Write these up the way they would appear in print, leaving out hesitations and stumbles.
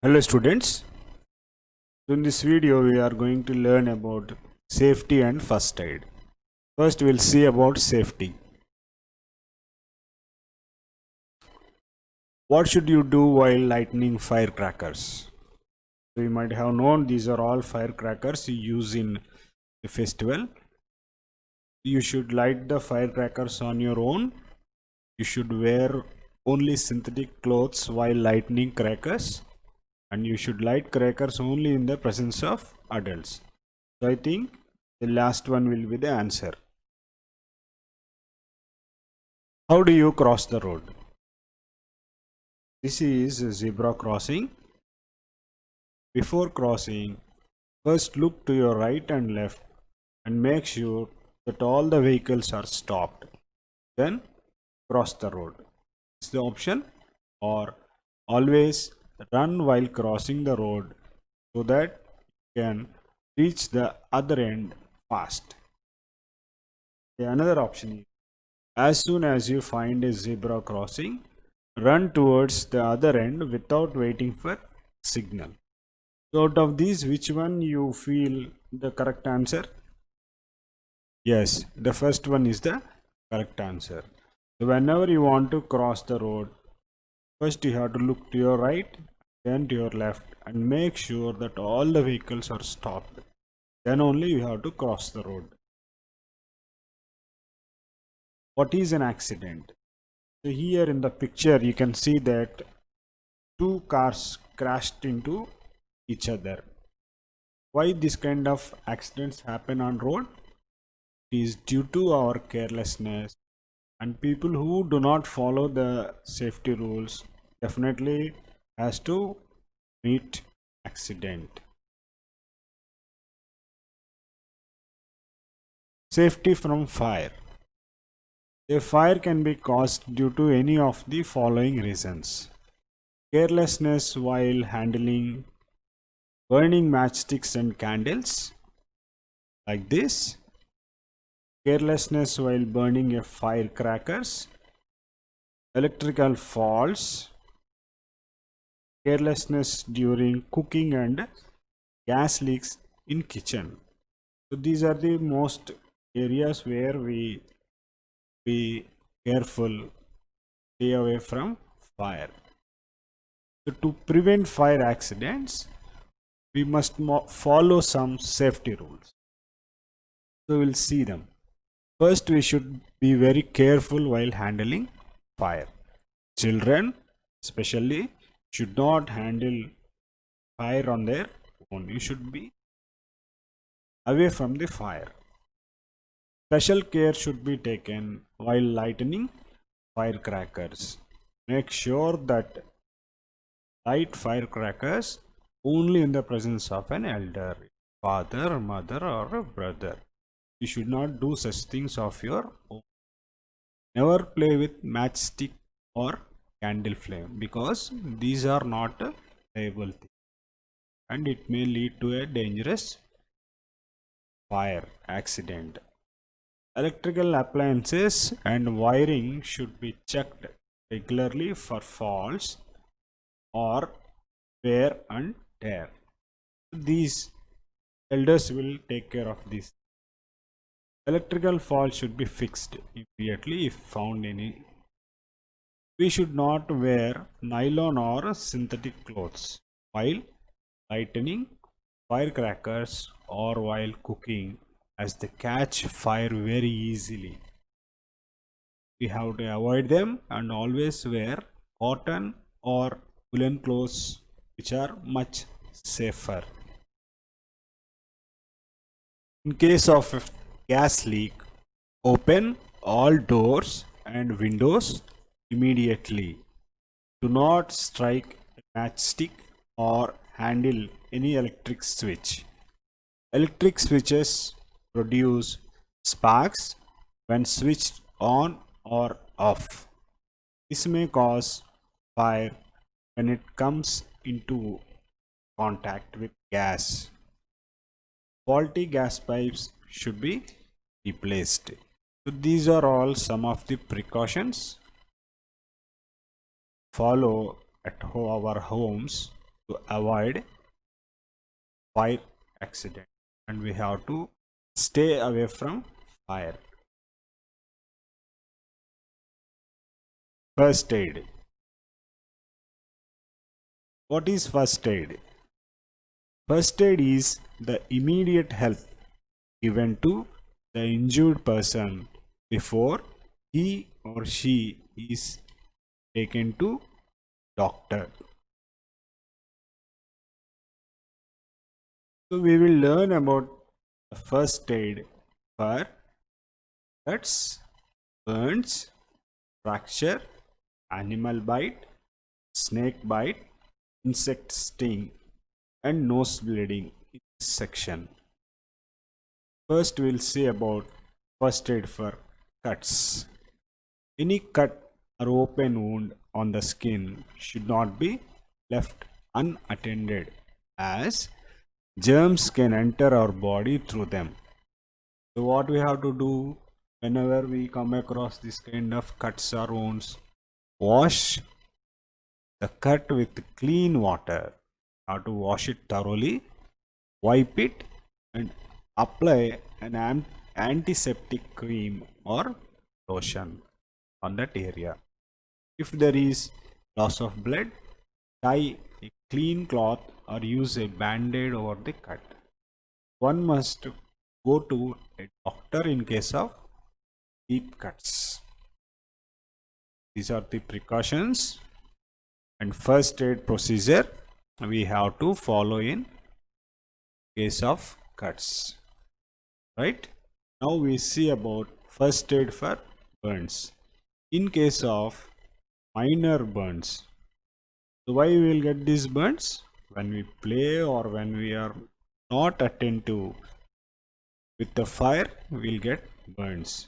Hello students, in this video we are going to learn about safety and first aid. First we'll see about safety. What should you do while lighting firecrackers? So you might have known these are all firecrackers you use in a festival. You should light the firecrackers on your own. You should wear only synthetic clothes while lighting crackers, and you should light crackers only in the presence of adults. So I think the last one will be the answer. How do you cross the road? This is a zebra crossing. Before crossing, first look to your right and left and make sure that all the vehicles are stopped. Then cross the road. It's the option, or always run while crossing the road so that you can reach the other end fast. Another option is, as soon as you find a zebra crossing, run towards the other end without waiting for signal. So out of these, which one you feel the correct answer? Yes, the first one is the correct answer. So whenever you want to cross the road, first you have to look to your right, then to your left, and make sure that all the vehicles are stopped. Then only you have to cross the road. What is an accident? So here in the picture you can see that two cars crashed into each other. Why this kind of accidents happen on road? It is due to our carelessness, and people who do not follow the safety rules definitely has to meet accident. Safety from fire. A fire can be caused due to any of the following reasons: carelessness while handling, burning matchsticks and candles like this, carelessness while burning a firecrackers, electrical faults, carelessness during cooking, and gas leaks in kitchen. So these are the most areas where we be careful, stay away from fire. So to prevent fire accidents, we must follow some safety rules. So we'll see them. First, we should be very careful while handling fire. Children, especially, should not handle fire on their own. You should be away from the fire. Special care should be taken while lighting firecrackers. Make sure that light firecrackers only in the presence of an elder, father, mother, or a brother. You should not do such things of your own. Never play with matchstick or candle flame, because these are not a liable thing and it may lead to a dangerous fire accident. Electrical appliances and wiring should be checked regularly for faults or wear and tear. These elders will take care of this. Electrical fault should be fixed immediately if found any. We should not wear nylon or synthetic clothes while lighting firecrackers or while cooking, as they catch fire very easily. We have to avoid them and always wear cotton or woolen clothes, which are much safer. In case of a gas leak, open all doors and windows immediately. Do not strike a matchstick or handle any electric switch. Electric switches produce sparks when switched on or off. This may cause fire when it comes into contact with gas. Faulty gas pipes should be replaced. So these are all some of the precautions follow at our homes to avoid fire accident, and we have to stay away from fire. First aid. What is first aid? First aid is the immediate help given to the injured person before he or she is taken to doctor. So we will learn about the first aid for cuts, burns, fracture, animal bite, snake bite, insect sting, and nose bleeding in this section. First, we'll see about first aid for cuts. Any cut or open wound on the skin should not be left unattended, as germs can enter our body through them. So, what we have to do whenever we come across this kind of cuts or wounds? Wash the cut with clean water. How to wash it thoroughly, wipe it, and apply an antiseptic cream or lotion on that area. If there is loss of blood, tie a clean cloth or use a band-aid over the cut. One must go to a doctor in case of deep cuts. These are the precautions and first aid procedure we have to follow in case of cuts. Right? Now we see about first aid for burns. In case of minor burns, so why we will get these burns? When we play or when we are not attentive with the fire, we will get burns.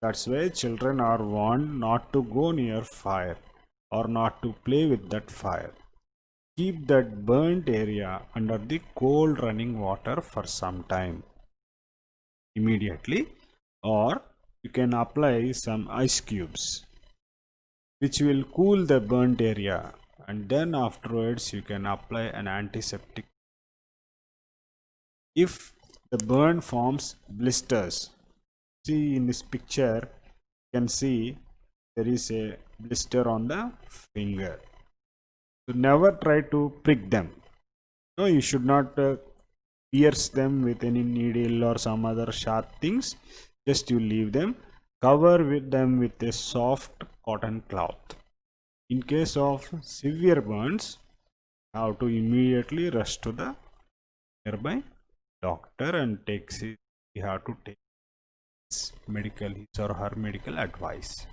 That's why children are warned not to go near fire or not to play with that fire. Keep that burnt area under the cold running water for some time immediately, or you can apply some ice cubes which will cool the burnt area, and then afterwards you can apply an antiseptic. If the burn forms blisters, see in this picture you can see there is a blister on the finger. So never try to prick them. No, you should not pierce them with any needle or some other sharp things. Just you leave them. Cover with them with a soft cotton cloth. In case of severe burns, you have to immediately rush to the nearby doctor and you have to take his or her medical advice.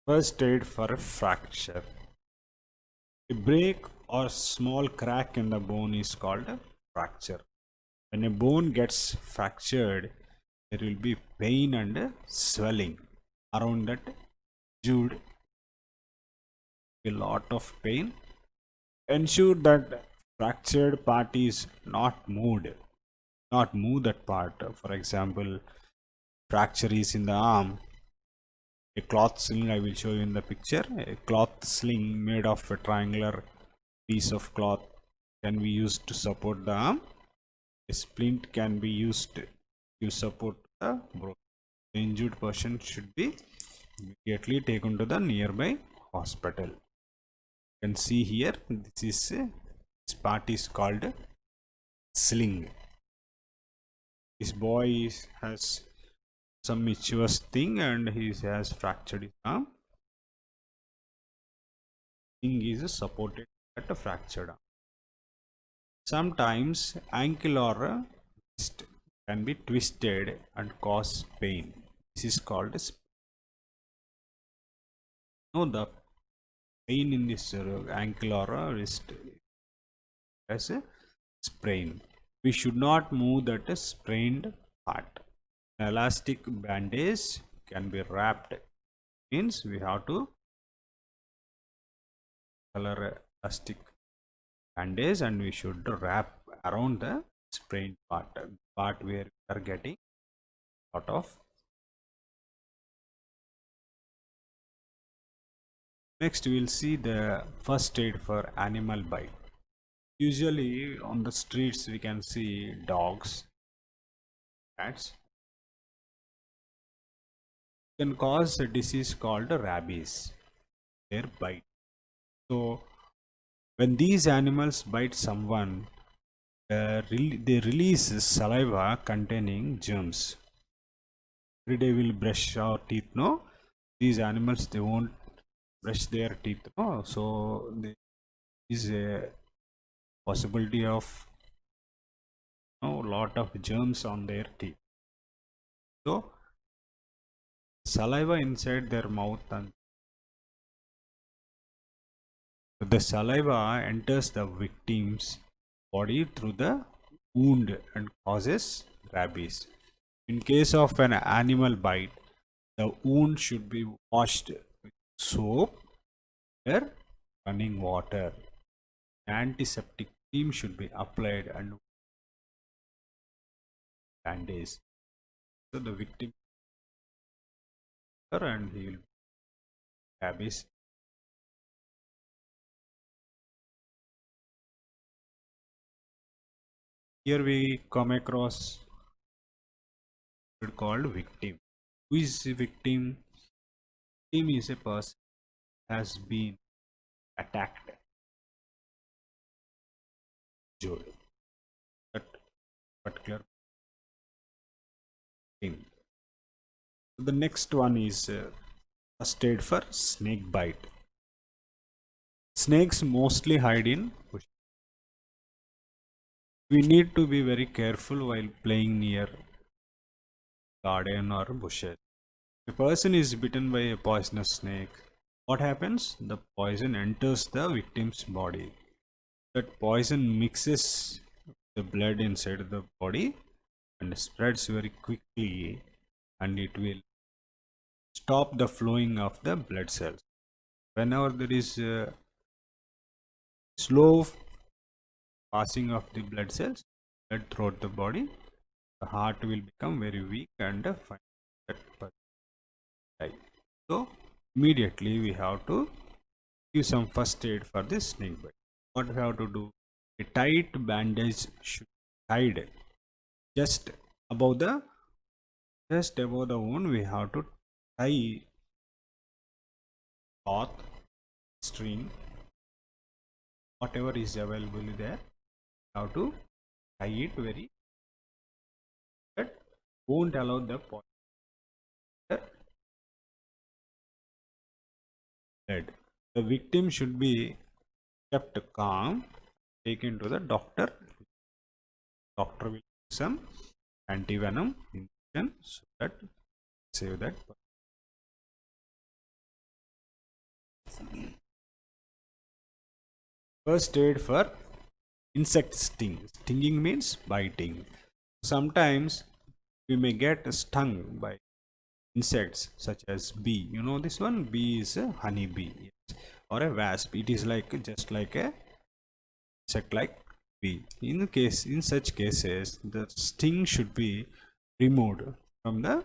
First aid for a fracture. A break or small crack in the bone is called a fracture. When a bone gets fractured, there will be pain and swelling around that injured. A lot of pain. Ensure that fractured part is not moved. Not move that part. For example, fracture is in the arm. A cloth sling, I will show you in the picture. A cloth sling made of a triangular piece of cloth can be used to support the arm. A splint can be used to support the broken. The injured person should be immediately taken to the nearby hospital. You can see here, this part is called sling. This boy has some issues thing and he has fractured his arm. Thing is supported at a fractured arm. Sometimes ankle or wrist can be twisted and cause pain. This is called the pain in this ankle or wrist as a sprain. We should not move that sprained part. An elastic bandage can be wrapped. Means we have to color elastic bandage and we should wrap around the sprained part where we are getting lot of Next, we'll see the first aid for animal bite. Usually on the streets, we can see dogs, cats can cause a disease called rabies, their bite. So, when these animals bite someone, they release saliva containing germs. Every day we'll brush our teeth, no? These animals, they won't brush their teeth, no? So, there is a possibility of lot of germs on their teeth. So, saliva inside their mouth, and the saliva enters the victim's body through the wound and causes rabies. In case of an animal bite, the wound should be washed with soap or running water. Antiseptic cream should be applied and bandaged. So the victim and he will rabies. Here we come across called victim. Who is the victim? Victim is a person has been attacked. That particular thing. The next one is first aid for snake bite. Snakes mostly hide in bushes. We need to be very careful while playing near garden or bushes. If a person is bitten by a poisonous snake, what happens? The poison enters the victim's body. That poison mixes the blood inside the body and spreads very quickly, and it will stop the flowing of the blood cells. Whenever there is a slow passing of the blood cells blood throughout the body, the heart will become very weak and that person die. So immediately we have to give some first aid for this snake bite. What we have to do? A tight bandage should be tied just above the wound. We have to tie cloth, string, whatever is available there. How to tie it very, but won't allow the blood. The victim should be kept calm, taken to the doctor. Doctor will give some antivenom injection so that save that. First aid for insect sting. Stinging means biting. Sometimes we may get stung by insects such as bee. You know this one? Bee is a honey bee, yes. Or a wasp. It is like just like a insect like bee. In such cases, the sting should be removed from the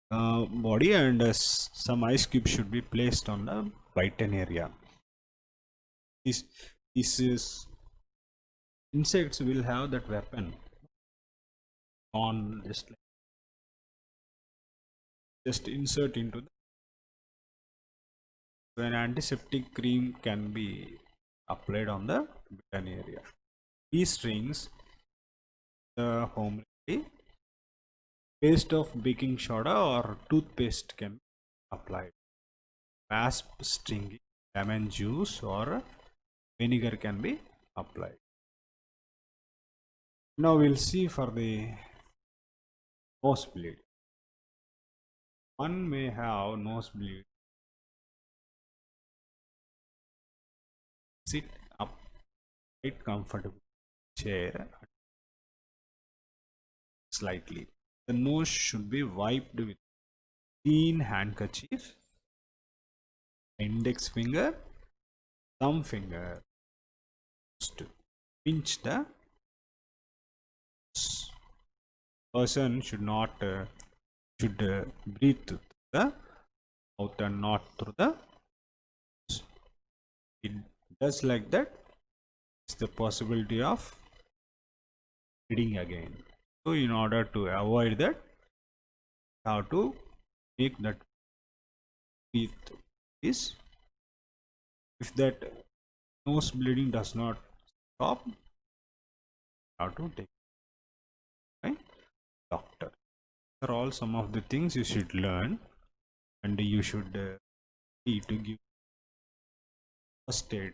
body, and some ice cube should be placed on the bitten area. This is insects will have that weapon on just insert into the, so an antiseptic cream can be applied on the bitten area. These strings, the home remedy, paste of baking soda or toothpaste can be applied. Wasp sting, lemon juice or vinegar can be applied. Now we'll see for the nosebleed. One may have nosebleed. Sit up, quite comfortable chair slightly. The nose should be wiped with clean handkerchief. Index finger, thumb finger to pinch the person should not should breathe through the mouth and not through the nose. It does like that. It's the possibility of bleeding again. So in order to avoid that, how to make that teeth is, if that nose bleeding does not stop, how to take by doctor. These are all some of the things you should learn, and you should need to give first aid.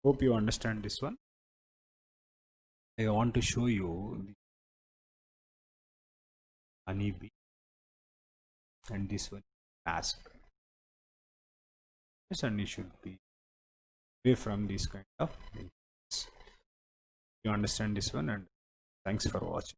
Hope you understand this one. I want to show you the honeybee, and this one asp. Yes, and you should be away from this kind of things. You understand this one, and thanks for watching.